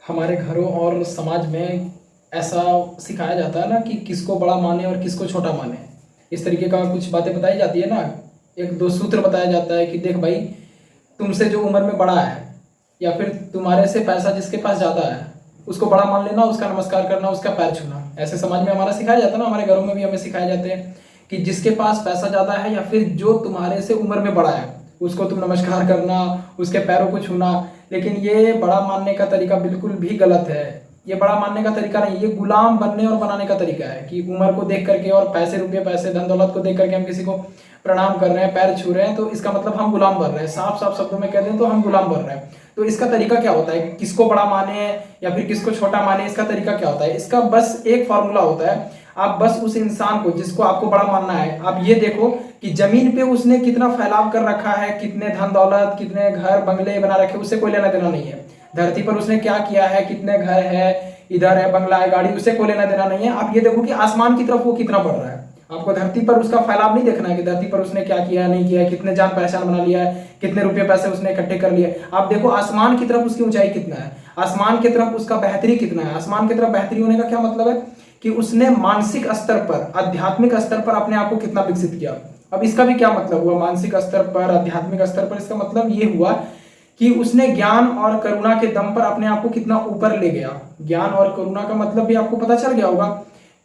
हमारे घरों और समाज में ऐसा सिखाया जाता है ना कि किसको बड़ा माने और किसको छोटा माने। इस तरीके का कुछ बातें बताई जाती है ना। एक दो सूत्र बताया जाता है कि देख भाई, तुमसे जो उम्र में बड़ा है या फिर तुम्हारे से पैसा जिसके पास ज़्यादा है उसको बड़ा मान लेना, उसका नमस्कार करना, उसका पैर छूना। ऐसे समाज में हमारा सिखाया जाता है ना, हमारे घरों में भी हमें सिखाए जाते हैं कि जिसके पास पैसा ज़्यादा है या फिर जो तुम्हारे से उम्र में बड़ा है उसको तुम नमस्कार करना, उसके पैरों को छूना। लेकिन ये बड़ा मानने का तरीका बिल्कुल भी गलत है। ये बड़ा मानने का तरीका नहीं, ये गुलाम बनने और बनाने का तरीका है कि उम्र को देख करके और पैसे रुपये पैसे धन दौलत को देख करके हम किसी को प्रणाम कर रहे हैं, पैर छू रहे हैं, तो इसका मतलब हम गुलाम बन रहे हैं। साफ साफ शब्दों में कह दें तो हम गुलाम बन रहे हैं। तो इसका तरीका क्या होता है, किसको बड़ा माने या फिर किसको छोटा माने, इसका तरीका क्या होता है? इसका बस एक फॉर्मूला होता है। आप बस उस इंसान को जिसको आपको बड़ा मानना है, आप ये देखो कि जमीन पे उसने कितना फैलाव कर रखा है, कितने धन दौलत, कितने घर बंगले बना रखे, उससे कोई लेना देना नहीं है। धरती पर उसने क्या किया है, कितने घर है, इधर है बंगला है गाड़ी, उससे कोई लेना देना नहीं है। आप ये देखो कि आसमान की तरफ वो कितना बढ़ रहा है। आपको धरती पर उसका फैलाव नहीं देखना है कि धरती पर उसने क्या किया नहीं किया, कितने जान पहचान बना लिया है, कितने रुपए पैसे उसने इकट्ठे कर लिए। आप देखो आसमान की तरफ उसकी ऊंचाई कितना है, आसमान की तरफ उसका बेहतरी कितना है। आसमान की तरफ बेहतरी होने का क्या मतलब है कि उसने मानसिक स्तर पर, आध्यात्मिक स्तर पर अपने आप को कितना विकसित किया। अब इसका भी क्या मतलब हुआ, मानसिक स्तर पर, आध्यात्मिक स्तर पर? इसका मतलब ये हुआ कि उसने ज्ञान और करुणा के दम पर अपने आप को कितना ऊपर ले गया। ज्ञान और करुणा का मतलब भी आपको पता चल गया होगा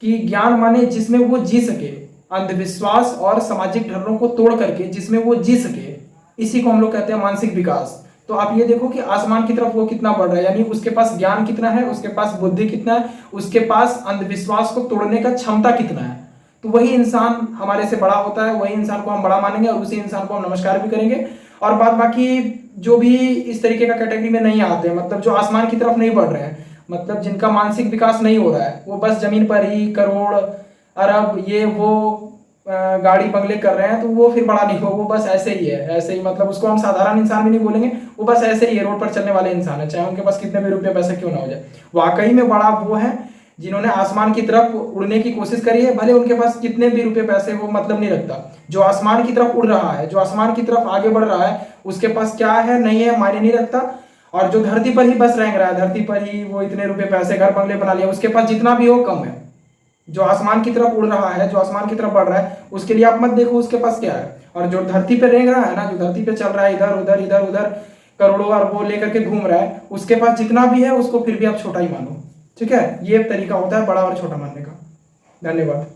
कि ज्ञान माने जिसमें वो जी सके, अंधविश्वास और सामाजिक ढर्रों को तोड़ करके जिसमें वो जी सके, इसी को हम लोग कहते हैं मानसिक विकास। तो आप ये देखो कि आसमान की तरफ वो कितना बढ़ रहा है, यानी उसके पास ज्ञान कितना है, उसके पास बुद्धि कितना है, उसके पास अंधविश्वास को तोड़ने का क्षमता कितना है। तो वही इंसान हमारे से बड़ा होता है, वही इंसान को हम बड़ा मानेंगे और उसी इंसान को हम नमस्कार भी करेंगे। और बाद बाकी जो भी इस तरीके का कैटेगरी में नहीं आते, मतलब जो आसमान की तरफ नहीं बढ़ रहे हैं, मतलब जिनका मानसिक विकास नहीं हो रहा है, वो बस जमीन पर ही करोड़ अरब ये वो गाड़ी बंगले कर रहे हैं, तो वो फिर बड़ा नहीं हो, वो बस ऐसे ही है, ऐसे ही। मतलब उसको हम साधारण इंसान भी नहीं बोलेंगे, वो बस ऐसे ही है, रोड पर चलने वाले इंसान है, चाहे उनके पास कितने भी रुपये पैसे क्यों ना हो जाए। वाकई में बड़ा वो है जिन्होंने आसमान की तरफ उड़ने की कोशिश करी है, भले उनके पास कितने भी रुपये पैसे हो, मतलब नहीं रखता। जो आसमान की तरफ उड़ रहा है, जो आसमान की तरफ आगे बढ़ रहा है, उसके पास क्या है नहीं है मायने नहीं रखता। और जो धरती पर ही बस रेंग रहा है, धरती पर ही वो इतने रुपये पैसे घर बंगले बना लिया, उसके पास जितना भी हो कम है। जो आसमान की तरफ उड़ रहा है, जो आसमान की तरफ बढ़ रहा है, उसके लिए आप मत देखो उसके पास क्या है। और जो धरती पे रेंग रहा है ना, जो धरती पे चल रहा है, इधर उधर इधर उधर करोड़ों अरबों लेकर के घूम रहा है, उसके पास जितना भी है उसको फिर भी आप छोटा ही मानो। ठीक है, ये तरीका होता है बड़ा और छोटा मानने का। धन्यवाद।